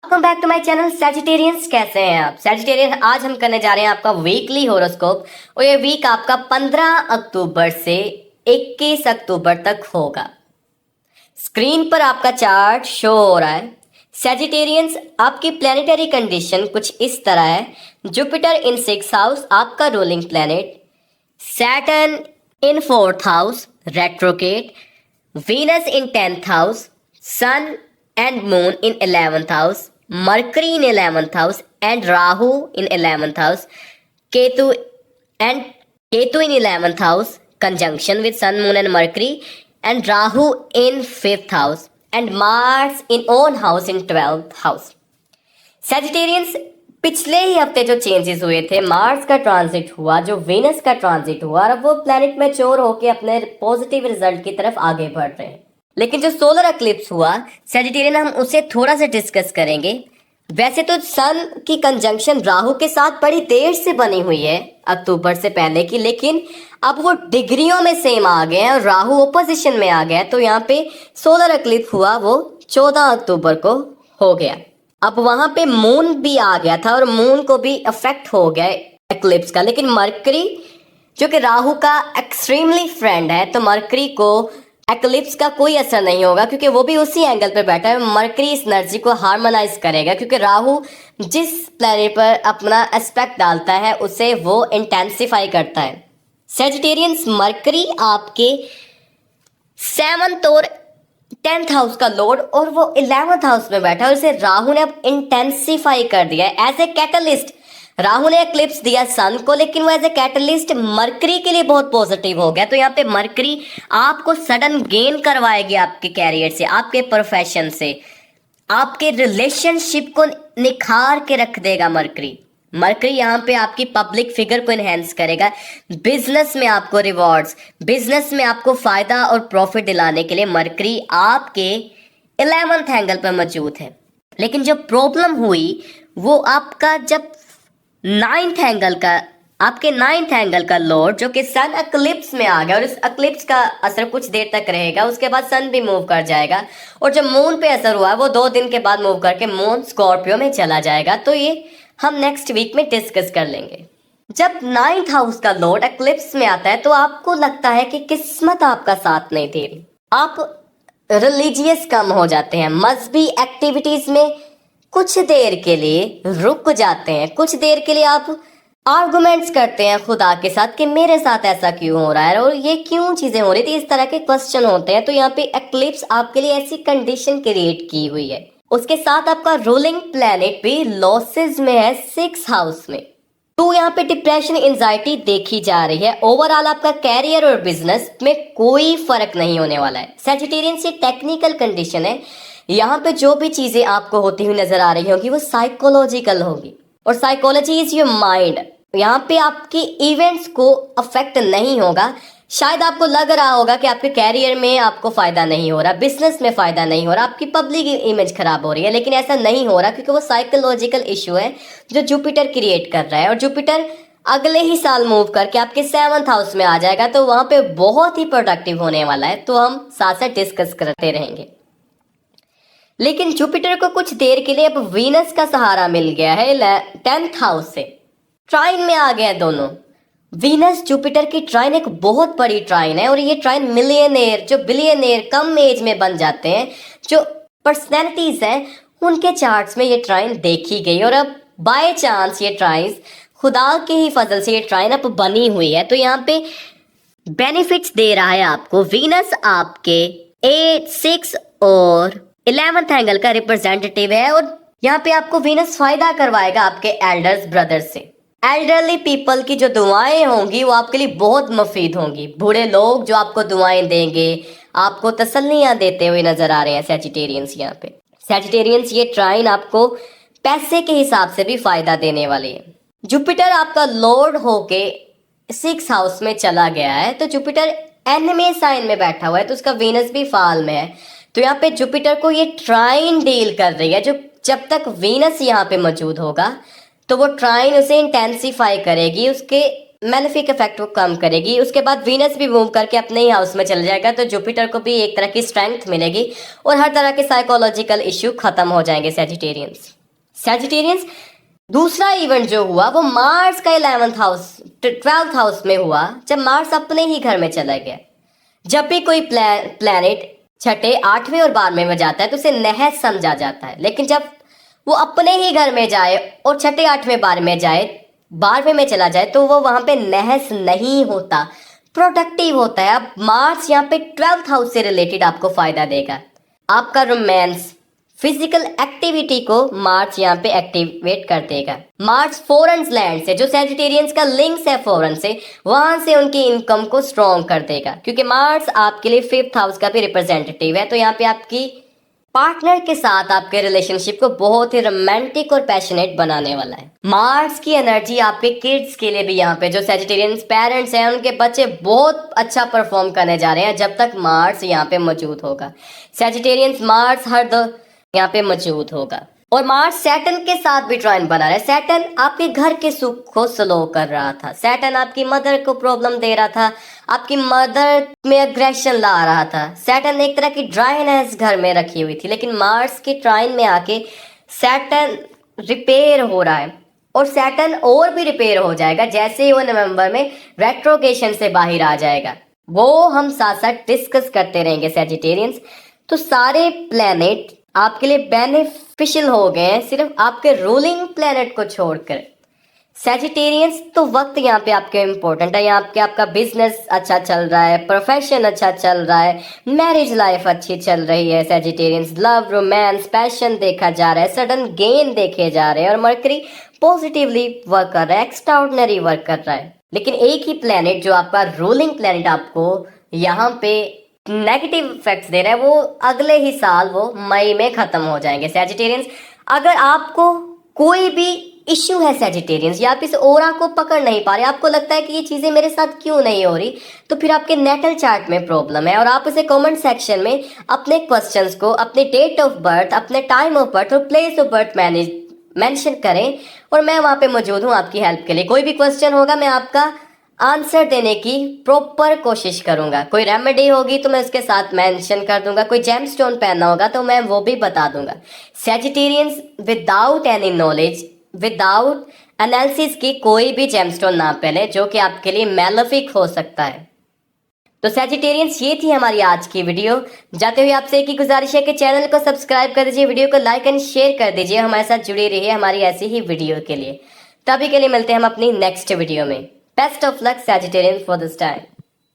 Welcome back to my channel Sagittarians. कैसे हैं आप सैजिटेरियन? आज हम करने जा रहे हैं आपका वीकली हॉरोस्कोप और ये वीक आपका 15 अक्टूबर से 21 अक्टूबर तक होगा। स्क्रीन पर आपका चार्ट शो हो रहा है। सैजिटेरियंस, आपकी प्लैनेटरी कंडीशन कुछ इस तरह है। जुपिटर इन 6th हाउस आपका ruling planet, Saturn in 4th house retrograde, Venus in 10th house, Sun and Moon in 11th house, Mercury in 11th house, and Rahu in 11th house, Ketu in 11th house, conjunction with Sun, Moon, and Mercury, and Rahu in 5th house, and Mars in own house in 12th house. Sagittarians, पिछले ही हफ्ते जो changes हुए थे, Mars का transit हुआ, जो Venus का transit हुआ, और अब वो प्लैनेट मैच्योर होके अपने पॉजिटिव रिजल्ट की तरफ आगे बढ़ रहे हैं। लेकिन जो सोलर एक्लिप्स हुआ सैजिटेरियन, हम उसे थोड़ा सा डिस्कस करेंगे। वैसे तो सन की कंजंक्शन राहु के साथ बड़ी देर से बनी हुई है, अक्टूबर से पहले की, लेकिन अब वो डिग्रियों में सेम आ गए हैं और राहु ओपोजिशन में आ गया है। तो यहाँ पे सोलर एक्लिप्स हुआ वो 14 अक्टूबर को हो गया। अब वहां पे मून भी आ गया था और मून को भी इफेक्ट हो गया एक्लिप्स का। लेकिन मरकरी जो कि राहु का एक्सट्रीमली फ्रेंड है, तो मरकरी को एक्लिप्स का कोई असर नहीं होगा क्योंकि वो भी उसी एंगल पे बैठा है। मरकरी इस एनर्जी को हार्मोनाइज करेगा क्योंकि राहु जिस प्लैनेट पर अपना एस्पेक्ट डालता है उसे वो इंटेंसिफाई करता है। सैजिटेरियंस, मरकरी आपके 7th और 10th हाउस का लॉर्ड और वो 11th हाउस में बैठा है और इसे राहु ने अब इंटेंसिफाई कर दिया है एज ए कैटलिस्ट। राहु ने एक्लिप्स दिया सन को, लेकिन वो एज ए कैटलिस्ट मरकरी के लिए बहुत पॉजिटिव हो गया। तो यहाँ पे मरकरी आपको सडन गेन करवाएगी आपके कैरियर से, आपके प्रोफेशन से, आपके रिलेशनशिप को निखार के रख देगा मरकरी। मरकरी यहाँ पे आपकी पब्लिक फिगर को इनहेंस करेगा। बिजनेस में आपको रिवॉर्ड्स, बिजनेस में आपको फायदा और प्रॉफिट दिलाने के लिए मरकरी आपके 11th एंगल पर मौजूद है। लेकिन जो प्रॉब्लम हुई वो आपका जब 9th एंगल का, आपके 9th एंगल का लॉर्ड जो कि सन एक्लिप्स में आ गया और इस एक्लिप्स का असर कुछ देर तक रहेगा, उसके बाद सन भी मूव कर जाएगा और जब मून पे असर हुआ वो 2 दिन के बाद मूव करके मून स्कॉर्पियो में चला जाएगा। तो ये हम नेक्स्ट वीक में डिस्कस कर लेंगे। जब 9th हाउस का लॉर्ड एक्लिप्स में आता है तो आपको लगता है कि किस्मत आपका साथ नहीं दे रही, आप रिलीजियस कम हो जाते हैं, मजहबी एक्टिविटीज में कुछ देर के लिए रुक जाते हैं, कुछ देर के लिए आप आर्गुमेंट्स करते हैं खुदा के साथ कि मेरे साथ ऐसा क्यों हो रहा है और ये क्यों चीजें हो रही थी, इस तरह के क्वेश्चन होते हैं। तो यहाँ पे एक्लिप्स आपके लिए ऐसी कंडीशन क्रिएट की हुई है। उसके साथ आपका रूलिंग प्लैनेट भी लॉसेस में है 6th हाउस में, तो यहाँ पे डिप्रेशन, एंजाइटी देखी जा रही है। ओवरऑल आपका कैरियर और बिजनेस में कोई फर्क नहीं होने वाला है। सैजिटेरियन से टेक्निकल कंडीशन है, यहाँ पे जो भी चीजें आपको होती हुई नजर आ रही होगी वो साइकोलॉजिकल होगी और साइकोलॉजी इज योर माइंड। यहाँ पे आपके इवेंट्स को अफेक्ट नहीं होगा। शायद आपको लग रहा होगा कि आपके कैरियर में आपको फायदा नहीं हो रहा, बिजनेस में फायदा नहीं हो रहा, आपकी पब्लिक इमेज खराब हो रही है, लेकिन ऐसा नहीं हो रहा क्योंकि वो साइकोलॉजिकल इशू है जो जुपिटर क्रिएट कर रहा है। और जुपिटर अगले ही साल मूव करके आपके 7th हाउस में आ जाएगा, तो वहां पे बहुत ही प्रोडक्टिव होने वाला है। तो हम साथ साथ डिस्कस करते रहेंगे। लेकिन जुपिटर को कुछ देर के लिए अब वीनस का सहारा मिल गया है 10th हाउस से, ट्राइन में आ गया दोनों। वीनस जुपिटर की ट्राइन एक बहुत बड़ी ट्राइन है और ये ट्राइन मिलियनेयर, जो बिलियनेयर कम एज में बन जाते हैं, जो पर्सनैलिटीज हैं, उनके चार्ट्स में ये ट्राइन देखी गई और अब बाय चांस ये ट्राइन, खुदा के ही फजल से ये ट्राइन अब बनी हुई है। तो यहाँ पे बेनिफिट्स दे रहा है आपको। वीनस आपके 8, 6 और 11th एंगल का रिप्रेजेंटेटिव है और यहाँ पे आपको वीनस फायदा करवाएगा आपके एल्डर्स ब्रदर से। एल्डरली पीपल की जो दुआएं होंगी वो आपके लिए बहुत मुफीद होंगी। बूढ़े लोग जो आपको दुआएं देंगे, आपको तसल्लियां देते हुए नजर आ रहे हैं सैजिटेरियंस यहाँ पे। सैजिटेरियंस, ये ट्राइन आपको पैसे के हिसाब से भी फायदा देने वाली है। जुपिटर आपका लॉर्ड होके 6th हाउस में चला गया है, तो जुपिटर एनिमी साइन में बैठा हुआ है, तो उसका वीनस भी फाल में है। तो यहाँ पे जुपिटर को ये ट्राइन डील कर रही है, जो जब तक वीनस यहाँ पे मौजूद होगा तो वो ट्राइन उसे इंटेंसिफाई करेगी, उसके मैलेफिक इफेक्ट को कम करेगी। उसके बाद वीनस भी मूव करके अपने ही हाउस में चल जाएगा, तो जुपिटर को भी एक तरह की स्ट्रेंथ मिलेगी और हर तरह के साइकोलॉजिकल इश्यू खत्म हो जाएंगे सैजिटेरियंस। दूसरा इवेंट जो हुआ वो मार्स का 11th हाउस 12th हाउस में हुआ, जब मार्स अपने ही घर में चला गया। जब भी कोई प्लैनेट छठे, 8वें और 12वें में जाता है तो उसे नहस समझा जाता है, लेकिन जब वो अपने ही घर में जाए और छठे, 8वें, 12वें जाए, 12वें में चला जाए, तो वो वहां पे नहस नहीं होता, प्रोडक्टिव होता है। अब मार्स यहाँ पे 12th हाउस से रिलेटेड आपको फायदा देगा। आपका रोमांस, फिजिकल एक्टिविटी को मार्स यहाँ पे एक्टिवेट कर देगा। मार्स फॉरेन लैंड से, जो सैजिटेरियंस का लिंक्स है फॉरेन से, वहां से उनकी इनकम को स्ट्रॉन्ग कर देगा, क्योंकि मार्स आपके लिए 5th हाउस का भी रिप्रेजेंटेटिव है। तो यहाँ पे आपकी पार्टनर के साथ आपके रिलेशनशिप को बहुत ही रोमांटिक और पैशनेट बनाने वाला है। मार्स की एनर्जी आपके किड्स के लिए भी, यहाँ पे जो सैजिटेरियंस पेरेंट्स हैं उनके बच्चे बहुत अच्छा परफॉर्म करने जा रहे हैं जब तक मार्स यहाँ पे मौजूद होगा। सैजिटेरियंस मार्स हर दो यहाँ पे मौजूद होगा। और मार्स सैटर्न के साथ भी ट्राइन बना रहा है। सैटर्न आपके घर के सुख को स्लो कर रहा था, सैटर्न आपकी मदर को प्रॉब्लम दे रहा था, आपकी मदर में अग्रेशन ला रहा था। सैटर्न एक तरह की ड्राइनेस घर में रखी हुई थी, लेकिन मार्स के ट्राइन में आके सैटर्न रिपेयर हो रहा है और सैटर्न और भी रिपेयर हो जाएगा जैसे ही वो नवंबर में रेट्रोगेशन से बाहर आ जाएगा। वो हम साथ साथ डिस्कस करते रहेंगे सैजिटेरियंस। तो सारे प्लैनेट आपके लिए बेनिफिशियल हो गए हैं, सिर्फ आपके रूलिंग प्लैनेट को छोड़कर। सैजिटेरियंस तो वक्त यहाँ पे आपके इम्पोर्टेंट है। यहाँ पे आपका बिजनेस अच्छा चल रहा है, प्रोफेशन अच्छा चल रहा है, मैरिज लाइफ अच्छी चल रही है। सैजिटेरियंस लव, रोमांस, पैशन देखा जा रहा है, सडन गेन देखे जा रहे हैं और मरकरी पॉजिटिवली वर्क कर रहा है, एक्स्ट्राऑर्डिनरी वर्क कर रहा है। लेकिन एक ही प्लैनेट जो आपका रूलिंग प्लैनेट आपको यहाँ पे नेगेटिव इफेक्ट्स दे रहा है, वो अगले ही साल वो मई में खत्म हो जाएंगे। सैजिटेरियंस, अगर आपको कोई भी इश्यू है सैजिटेरियंस, या आप इस ओरा को पकड़ नहीं पा रहे, आपको लगता है कि ये चीजें मेरे साथ क्यों नहीं हो रही, तो फिर आपके नेटल चार्ट में प्रॉब्लम है। और आप उसे कमेंट सेक्शन में अपने क्वेश्चंस को, अपने डेट ऑफ बर्थ, अपने टाइम ऑफ बर्थ और प्लेस ऑफ बर्थ मेंशन करें और मैं वहां पे मौजूद हूँ आपकी हेल्प के लिए। कोई भी क्वेश्चन होगा मैं आपका आंसर देने की प्रॉपर कोशिश करूंगा। कोई रेमेडी होगी तो मैं उसके साथ मेंशन कर दूंगा, कोई जेमस्टोन पहनना होगा तो मैं वो भी बता दूंगा। Sagittarians, without any knowledge, without analysis की कोई भी जेमस्टोन ना पहने जो कि आपके लिए मैलेफिक हो सकता है। तो सैजिटेरियंस, ये थी हमारी आज की वीडियो। जाते हुए आपसे एक ही गुजारिश है कि चैनल को सब्सक्राइब कर दीजिए, वीडियो को लाइक एंड शेयर कर दीजिए, हमारे साथ जुड़े रहिए हमारी ऐसी ही वीडियो के लिए। तभी के लिए मिलते हैं हम अपनी नेक्स्ट वीडियो में। Best of luck Sagittarians for this time.